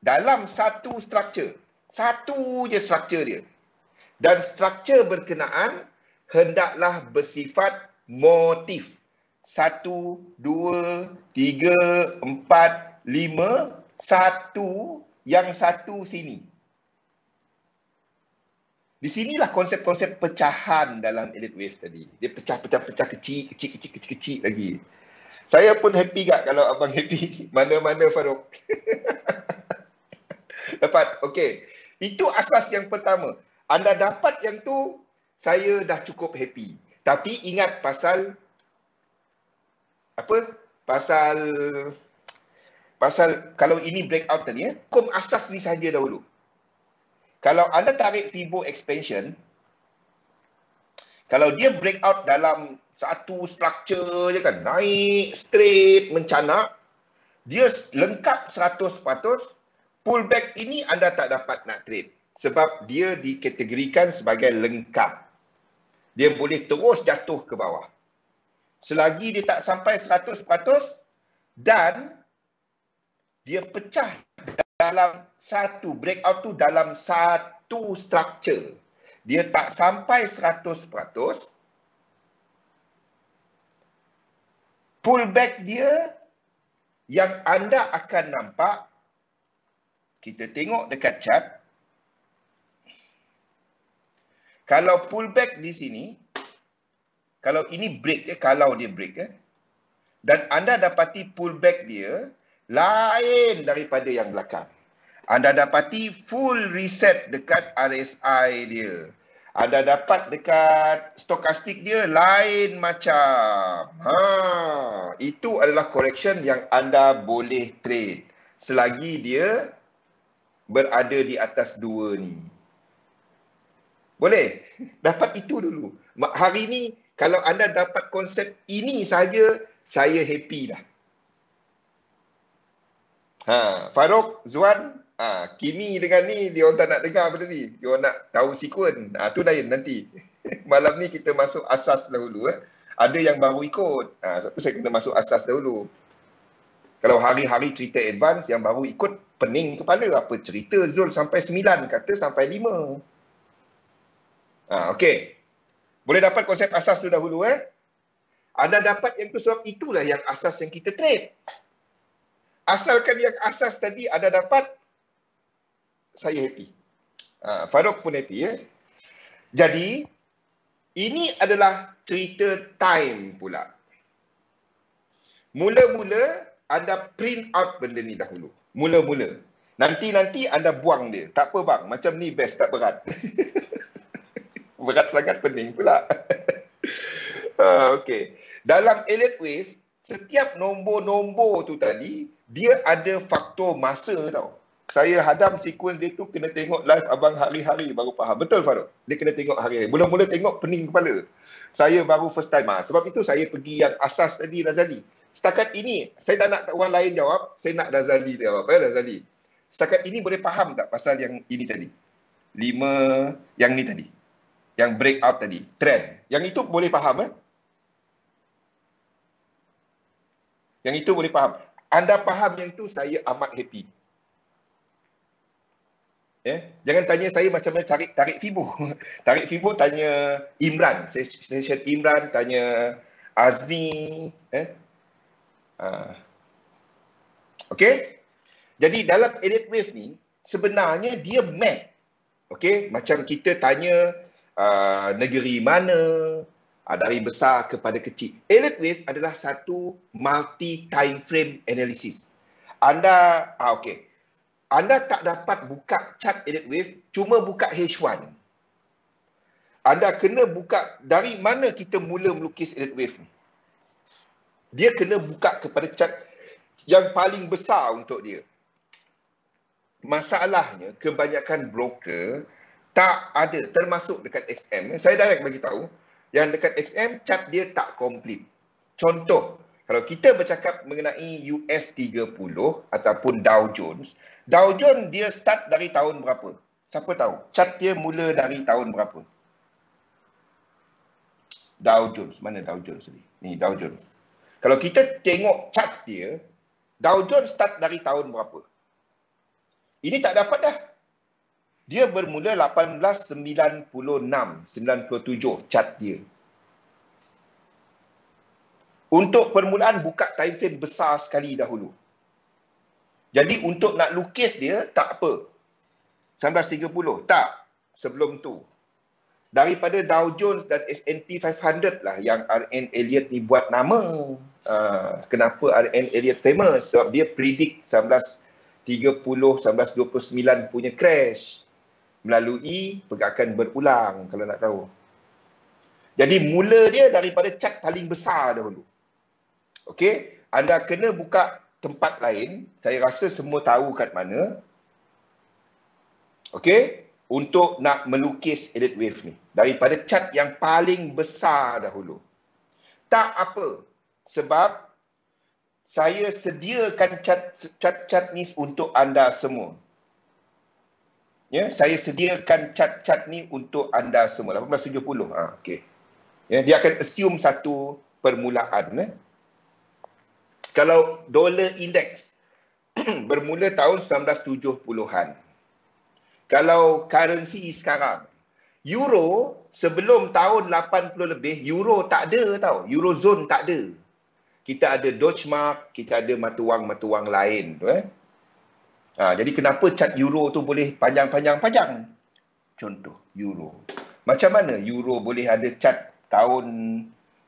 dalam satu struktur. Satu je struktur dia. Dan struktur berkenaan hendaklah bersifat motif. 1, 2, 3, 4, 5, 1, yang satu sini. Di sinilah konsep-konsep pecahan dalam Elliott Wave tadi. Dia pecah-pecah kecil lagi. Saya pun happy tak kalau abang happy. Mana-mana Farouk. Dapat? Okey. Itu asas yang pertama. Anda dapat yang tu, saya dah cukup happy. Tapi ingat pasal apa? Pasal kalau ini breakout tadi hukum asas ni saja dahulu. Kalau anda tarik Fibo expansion, kalau dia breakout dalam satu struktur je kan, naik straight mencanak, dia lengkap 100%, pullback ini anda tak dapat nak trade sebab dia dikategorikan sebagai lengkap. Dia boleh terus jatuh ke bawah. Selagi dia tak sampai 100% dan dia pecah dalam satu breakout tu dalam satu struktur, dia tak sampai 100%, pullback dia yang anda akan nampak, kita tengok dekat chart, kalau pullback di sini, kalau ini break kalau dia break dan anda dapati pullback dia lain daripada yang belakang. Anda dapati full reset dekat RSI dia. Anda dapat dekat stokastik dia lain macam. Itu adalah correction yang anda boleh trade selagi dia berada di atas 2 ni. Boleh? Dapat itu dulu. Hari ni kalau anda dapat konsep ini saja, saya happy dah. Farouk, Zuan, Kimi dengan ni, dia orang tak nak dengar benda ni. Dia orang nak tahu sekuen. Tu lain nanti. Malam ni kita masuk asas dahulu. Ada yang baru ikut. Sebab tu saya kena masuk asas dahulu. Kalau hari-hari cerita advance, yang baru ikut pening kepala. Apa cerita Zul sampai 9, kata sampai 5. Okey. Boleh dapat konsep asas tu dahulu. Anda dapat yang tu sebab itulah yang asas yang kita trade. Asalkan yang asas tadi anda dapat, saya happy. Farouk pun happy. Jadi, ini adalah cerita time pula. Mula-mula, anda print out benda ni dahulu. Mula-mula. Nanti anda buang dia. Tak apa bang, macam ni best, tak berat. Berat sangat pening pula. Okey. Dalam Elliott Wave, setiap nombor-nombor tu tadi, dia ada faktor masa tau. Saya hadam sequence dia tu kena tengok live abang hari-hari baru faham. Betul Farouk? Dia kena tengok hari-hari. Mula-mula tengok pening kepala. Saya baru first time. Sebab itu saya pergi yang asas tadi, Razali. Setakat ini, saya tak nak orang lain jawab. Saya nak Razali jawab. Razali. Setakat ini boleh faham tak pasal yang ini tadi? 5, yang ni tadi. Yang breakout tadi. Trend. Yang itu boleh faham Yang itu boleh faham. Anda faham yang tu, saya amat happy. Jangan tanya saya macam mana tarik Fibo. Tarik Fibo tanya Imran. Session Imran, tanya Azni. Okey? Jadi dalam Elliott Wave ni, sebenarnya dia map. Okey? Macam kita tanya negeri mana, dari besar kepada kecil. Elliott Wave adalah satu multi time frame analysis. Okey. Anda tak dapat buka chart Elliott Wave, cuma buka H1. Anda kena buka dari mana kita mula melukis Elliott Wave ni. Dia kena buka kepada chart yang paling besar untuk dia. Masalahnya, kebanyakan broker tak ada, termasuk dekat XM. Saya direct bagi tahu, yang dekat XM, chart dia tak komplit. Contoh, kalau kita bercakap mengenai US 30 ataupun Dow Jones dia start dari tahun berapa? Siapa tahu? Chart dia mula dari tahun berapa? Dow Jones. Mana Dow Jones ni? Ni Dow Jones. Kalau kita tengok chart dia, Dow Jones start dari tahun berapa? Ini tak dapat dah. Dia bermula 1896, 97 chart dia. Untuk permulaan buka time frame besar sekali dahulu. Jadi untuk nak lukis dia, tak apa. 1930, tak. Sebelum tu. Daripada Dow Jones dan S&P 500 lah yang R.N. Elliott ni buat nama. Kenapa R.N. Elliott famous? Sebab dia predict 1930, 1929 punya crash. Melalui pergerakan berulang, kalau nak tahu. Jadi mula dia daripada chart paling besar dahulu. Okey, anda kena buka tempat lain. Saya rasa semua tahu kat mana. Okey, untuk nak melukis Elliott Wave ni. Daripada chart yang paling besar dahulu. Tak apa. Sebab saya sediakan chart ni untuk anda semua. Saya sediakan chart ni untuk anda semua. 1870. Okey. Dia akan assume satu permulaan. Kalau dollar index bermula tahun 1970-an. Kalau currency sekarang, euro sebelum tahun 80 lebih, euro tak ada tau. Eurozone tak ada. Kita ada Deutsche Mark, kita ada mata wang lain. Jadi kenapa chart euro tu boleh panjang-panjang? Contoh, euro. Macam mana euro boleh ada chart tahun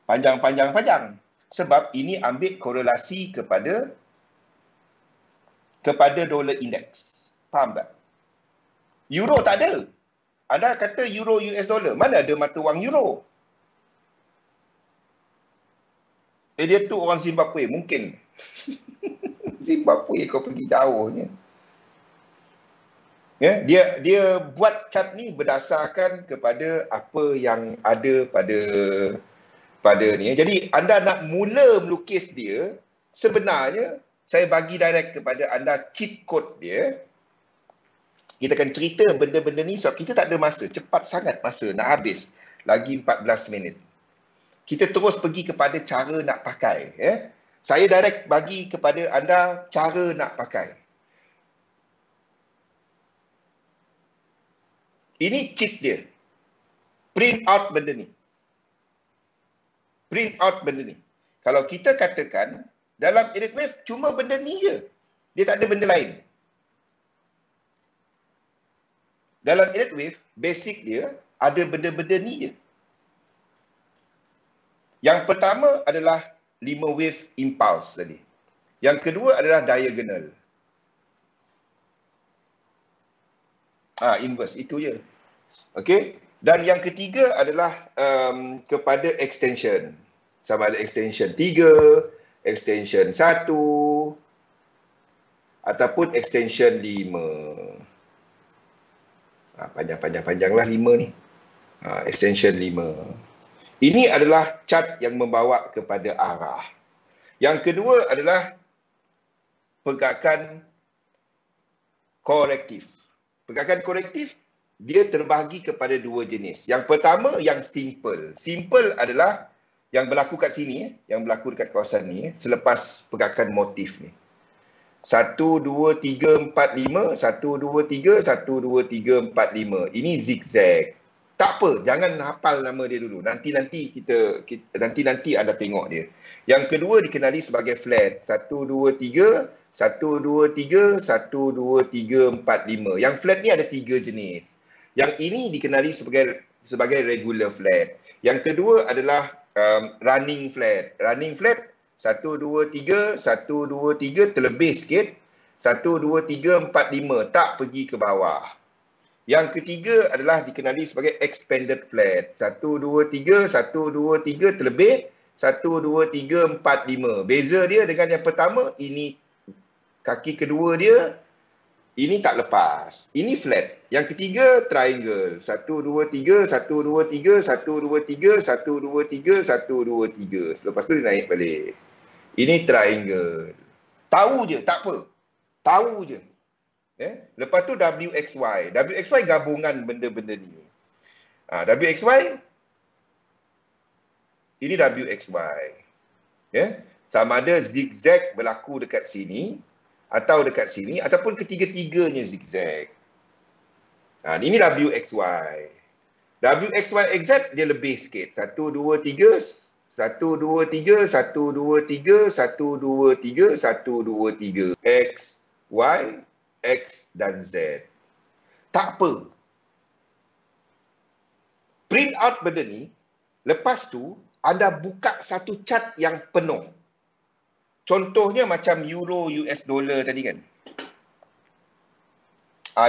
panjang-panjang? Sebab ini ambil korelasi kepada dollar index. Faham tak? Euro tak ada. Anda kata euro US dollar. Mana ada mata wang euro? Dia tu orang Zimbabwe. Mungkin. Zimbabwe kau pergi jauhnya. Dia buat chart ni berdasarkan kepada apa yang ada pada ni. Jadi anda nak mula melukis dia, sebenarnya saya bagi direct kepada anda cheat code dia. Kita akan cerita benda-benda ni sebab kita tak ada masa. Cepat sangat masa nak habis. Lagi 14 minit. Kita terus pergi kepada cara nak pakai. Saya direct bagi kepada anda cara nak pakai. Ini cheat dia. Print out benda ni. Print out benda ni. Kalau kita katakan dalam Elite Wave cuma benda ni je. Dia tak ada benda lain. Dalam Elite Wave, basic dia ada benda-benda ni je. Yang pertama adalah 5 wave impulse tadi. Yang kedua adalah diagonal. Inverse, itu je. Okey. Dan yang ketiga adalah kepada extension. Sama ada extension 3, extension 1 ataupun extension 5. Panjang-panjang-panjanglah 5 ni. Extension 5. Ini adalah chart yang membawa kepada arah. Yang kedua adalah pergerakan korektif. Pergerakan korektif, dia terbahagi kepada 2 jenis. Yang pertama, yang simple. Simple adalah yang berlaku kat sini, yang berlaku dekat kawasan ni, selepas pergerakan motif ni. 1, 2, 3, 4, 5, 1, 2, 3, 1, 2, 3, 4, 5. Ini zigzag. Tak apa, jangan hafal nama dia dulu. Nanti nanti anda tengok dia. Yang kedua dikenali sebagai flat. 1, 2, 3, 1, 2, 3, 1, 2, 3, 4, 5. Yang flat ni ada 3 jenis. Yang ini dikenali sebagai regular flat. Yang kedua adalah running flat. Running flat 1, 2, 3, 1, 2, 3 terlebih sikit. 1, 2, 3, 4, 5 tak pergi ke bawah. Yang ketiga adalah dikenali sebagai expanded flat. 1, 2, 3, 1, 2, 3 terlebih. 1, 2, 3, 4, 5. Beza dia dengan yang pertama, ini kaki kedua dia, ini tak lepas. Ini flat. Yang ketiga, triangle. 1, 2, 3, 1, 2, 3, 1, 2, 3, 1, 2, 3, 1, 2, 3. Selepas tu dia naik balik. Ini triangle. Tahu je, tak apa. Tahu je. Lepas tu WXY. WXY gabungan benda-benda ni. WXY. Ini WXY. Sama ada zigzag berlaku dekat sini atau dekat sini ataupun ketiga-tiganya zigzag. Ini WXY. WXY exact dia lebih sikit. 1, 2, 3, 1, 2, 3, 1, 2, 3, 1, 2, 3, 1, 2, 3. X, Y, X dan Z. Tak apa. Print out benda ni. Lepas tu, anda buka satu chart yang penuh. Contohnya macam euro US dollar tadi kan.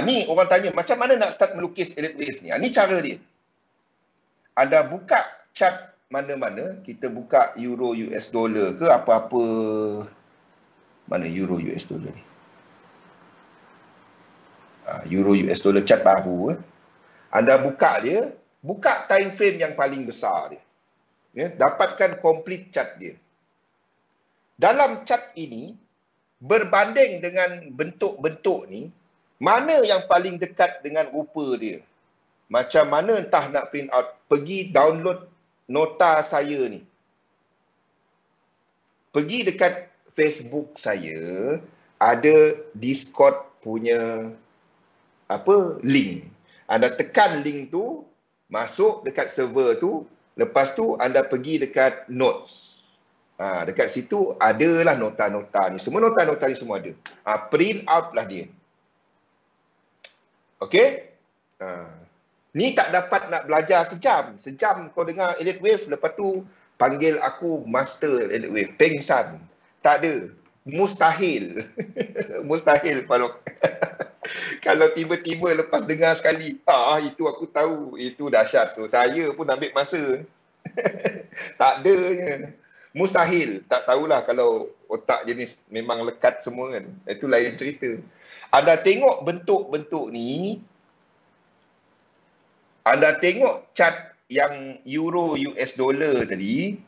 Ni orang tanya, macam mana nak start melukis Elite Wave ni? Ni cara dia. Anda buka chart mana-mana, kita buka euro US dollar ke apa-apa. Mana euro US dollar ni? Euro US dollar chart baru. Anda buka dia, buka time frame yang paling besar dia. Dapatkan complete chart dia. Dalam chart ini, berbanding dengan bentuk-bentuk ni, mana yang paling dekat dengan rupa dia? Macam mana entah nak print out. Pergi download nota saya ni. Pergi dekat Facebook saya, ada Discord punya link. Anda tekan link tu, masuk dekat server tu, lepas tu anda pergi dekat notes. Dekat situ adalah nota-nota ni. Semua nota-nota ni semua ada. Print out lah dia. Okey? Ni tak dapat nak belajar sejam. Sejam kau dengar Elite Wave, lepas tu panggil aku Master Elite Wave. Pengsan. Tak ada. Mustahil. Mustahil, Farouk. Kalau tiba-tiba lepas dengar sekali, itu aku tahu. Itu dahsyat tu. Saya pun ambil masa. Tak ada je. Mustahil. Tak tahulah kalau otak jenis memang lekat semua kan. Itu lain cerita. Anda tengok bentuk-bentuk ni, anda tengok chart yang euro US dollar tadi,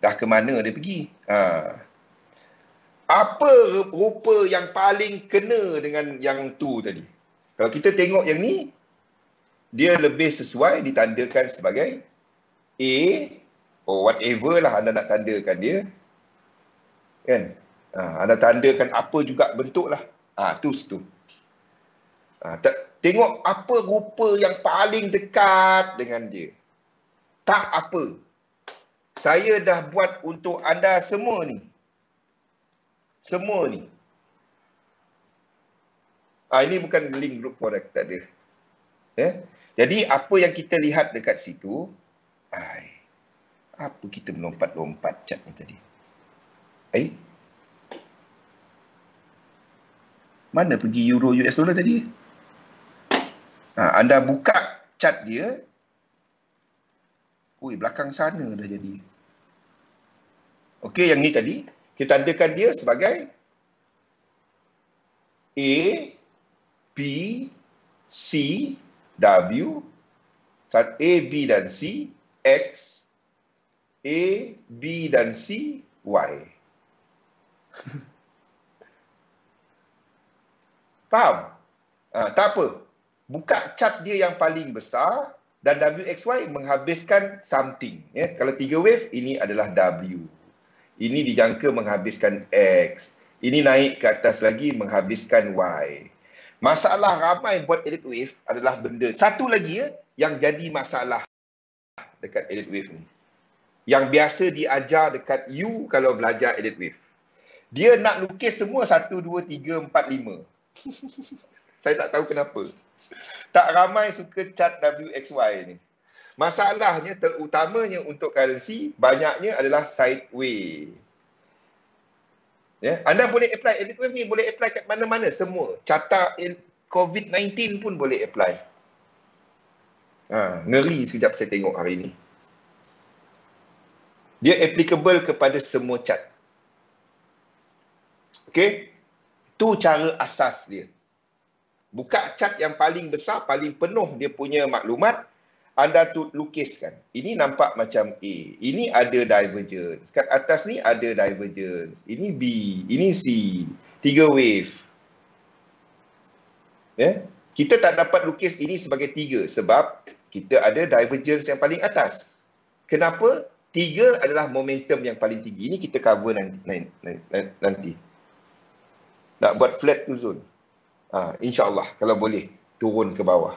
dah ke mana dia pergi? Apa rupa yang paling kena dengan yang tu tadi? Kalau kita tengok yang ni, dia lebih sesuai ditandakan sebagai A, or whatever lah anda nak tandakan dia. Kan? Anda tandakan apa juga bentuk lah. Tu situ. Tengok apa rupa yang paling dekat dengan dia. Tak apa. Saya dah buat untuk anda semua ni. Semua ni. Ini bukan link group korek, tak ada. Jadi apa yang kita lihat dekat situ, apa kita melompat-lompat cat ni tadi? Mana pergi euro US dollar tadi? Anda buka cat dia. Belakang sana dah jadi. Okey, yang ni tadi kita tandakan dia sebagai A, B, C, W, A, B dan C, X, A, B dan C, Y. Faham? Tak apa. Buka cat dia yang paling besar dan WXY menghabiskan something. Kalau 3 wave, ini adalah W. Ini dijangka menghabiskan X. Ini naik ke atas lagi menghabiskan Y. Masalah ramai buat elite wave adalah benda. Satu lagi yang jadi masalah dekat elite wave ni. Yang biasa diajar dekat you kalau belajar elite wave. Dia nak lukis semua 1, 2, 3, 4, 5. Saya tak tahu kenapa. Tak ramai suka cat WXY ni. Masalahnya terutamanya untuk currency, banyaknya adalah sideway. Anda boleh apply elite wave ni, boleh apply kat mana-mana semua. Carta COVID-19 pun boleh apply. Ngeri sekejap saya tengok hari ni. Dia applicable kepada semua cat. Okey? Tu cara asas dia. Buka cat yang paling besar, paling penuh dia punya maklumat, anda tu lukiskan. Ini nampak macam A. Ini ada divergence. Kat atas ni ada divergence. Ini B. Ini C. 3 wave. Kita tak dapat lukis ini sebagai 3 sebab kita ada divergence yang paling atas. Kenapa? 3 adalah momentum yang paling tinggi. Ini kita cover nanti. Nak buat flat to zone. InsyaAllah kalau boleh turun ke bawah.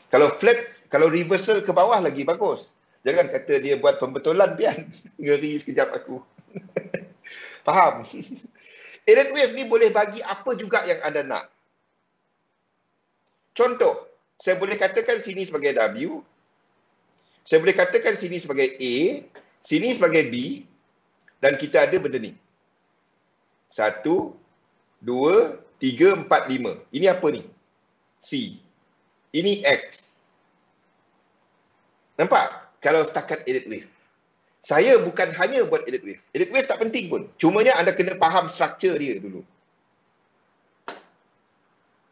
Kalau flat, kalau reversal ke bawah lagi bagus. Jangan kata dia buat pembetulan pian. Ngeri sekejap aku. Faham? Elite wave ni boleh bagi apa juga yang anda nak. Contoh, saya boleh katakan sini sebagai W. Saya boleh katakan sini sebagai A. Sini sebagai B. Dan kita ada benda ni. 1, 2, 3, 4, 5. Ini apa ni? C. Ini X. Nampak? Kalau setakat elite wave. Saya bukan hanya buat elite wave. Elite wave tak penting pun. Cumanya anda kena faham struktur dia dulu.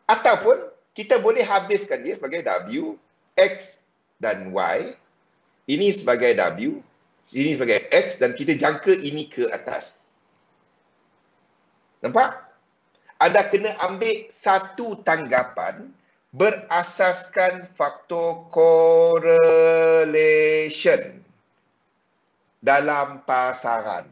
Ataupun kita boleh habiskan dia sebagai W, X dan Y. Ini sebagai W, ini sebagai X dan kita jangka ini ke atas. Nampak? Anda kena ambil satu tanggapan berasaskan faktor correlation dalam pasaran.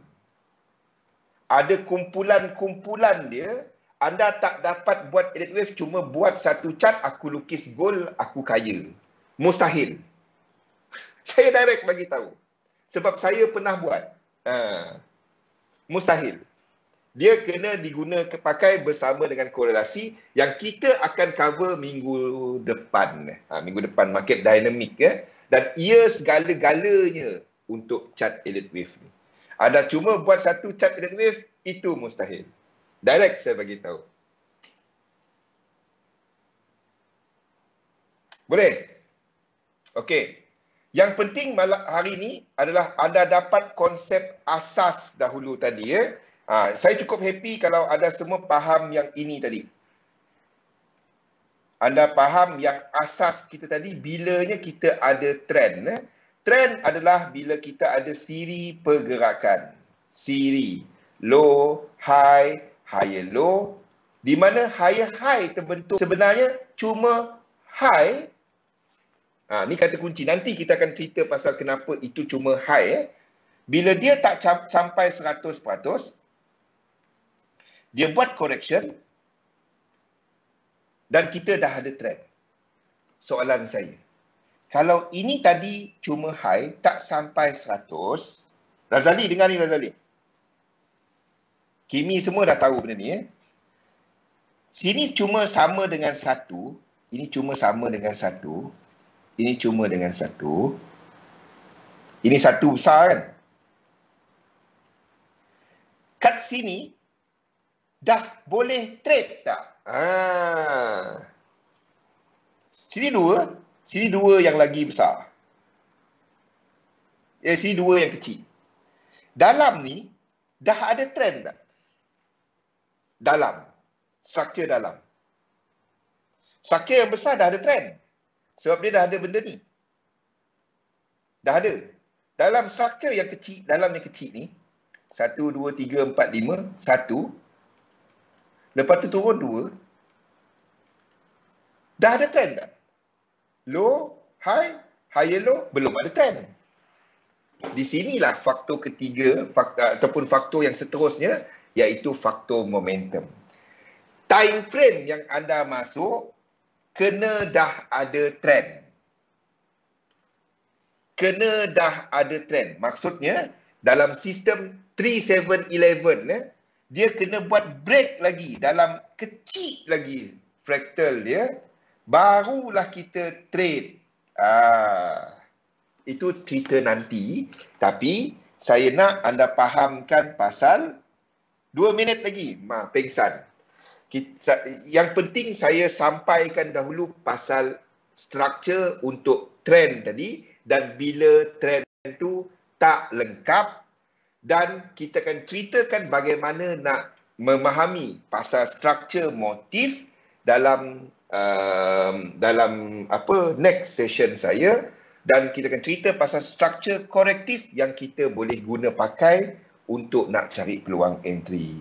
Ada kumpulan-kumpulan dia, anda tak dapat buat elite wave cuma buat satu cat, aku lukis gold, aku kaya. Mustahil. Saya direct bagi tahu. Sebab saya pernah buat. Mustahil. Dia kena digunakan pakai bersama dengan korelasi yang kita akan cover minggu depan. Minggu depan market dynamic dan ia segala-galanya untuk chart elite wave ni. Anda cuma buat satu chart elite wave, itu mustahil. Direct saya bagi tahu. Boleh? Okey. Yang penting hari ini adalah anda dapat konsep asas dahulu tadi saya cukup happy kalau anda semua faham yang ini tadi. Anda faham yang asas kita tadi bilanya kita ada trend. Trend adalah bila kita ada siri pergerakan. Siri. low, high, higher low. Di mana higher high terbentuk sebenarnya cuma high. Ni kata kunci. Nanti kita akan cerita pasal kenapa itu cuma high. Bila dia tak sampai 100%, dia buat correction dan kita dah ada trend. Soalan saya, kalau ini tadi cuma high, tak sampai 100, Razali dengar ni Razali. Kimi semua dah tahu benda ni. Sini cuma sama dengan 1, ini cuma sama dengan 1, ini cuma dengan 1. Ini 1 besar kan? Kat sini dah boleh trade tak? Sini 2 yang lagi besar. Sini 2 yang kecil. Dalam ni dah ada trend tak? Dalam. Struktur dalam. Struktur yang besar dah ada trend. Sebab dia dah ada benda ni. Dah ada. Dalam struktur yang kecil, dalam yang kecil ni, 1, 2, 3, 4, 5, 1. Lepas tu turun 2. Dah ada trend tak? Low, high, higher low, belum ada trend. Di sinilah faktor ketiga, ataupun faktor yang seterusnya, iaitu faktor momentum. Time frame yang anda masuk, kena dah ada trend. Kena dah ada trend. Maksudnya, dalam sistem 3711, dia kena buat break lagi, dalam kecil lagi fractal dia, barulah kita trade. Itu cerita nanti. Tapi saya nak anda fahamkan pasal 2 minit lagi. Pengsan. Yang penting saya sampaikan dahulu pasal struktur untuk trend tadi. Dan bila trend tu tak lengkap. Dan kita akan ceritakan bagaimana nak memahami pasal struktur motif dalam next session saya, dan kita akan cerita pasal struktur korektif yang kita boleh guna pakai untuk nak cari peluang entry.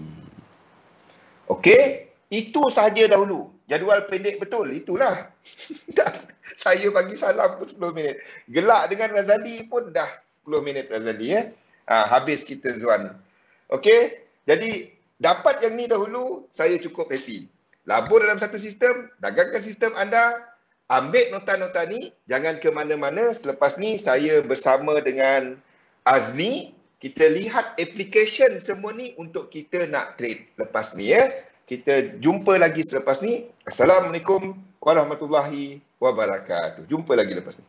Okey, itu sahaja dahulu. Jadual pendek betul, itulah. Saya bagi salam pun 10 minit. Gelak dengan Razali pun dah 10 minit Razali habis kita Zuan. Okey, jadi dapat yang ni dahulu, saya cukup happy. Labur dalam satu sistem, dagangkan sistem anda, ambil nota-nota ni, jangan ke mana-mana. Selepas ni saya bersama dengan Azmi, kita lihat application semua ni untuk kita nak trade lepas ni Kita jumpa lagi selepas ni. Assalamualaikum warahmatullahi wabarakatuh. Jumpa lagi lepas ni.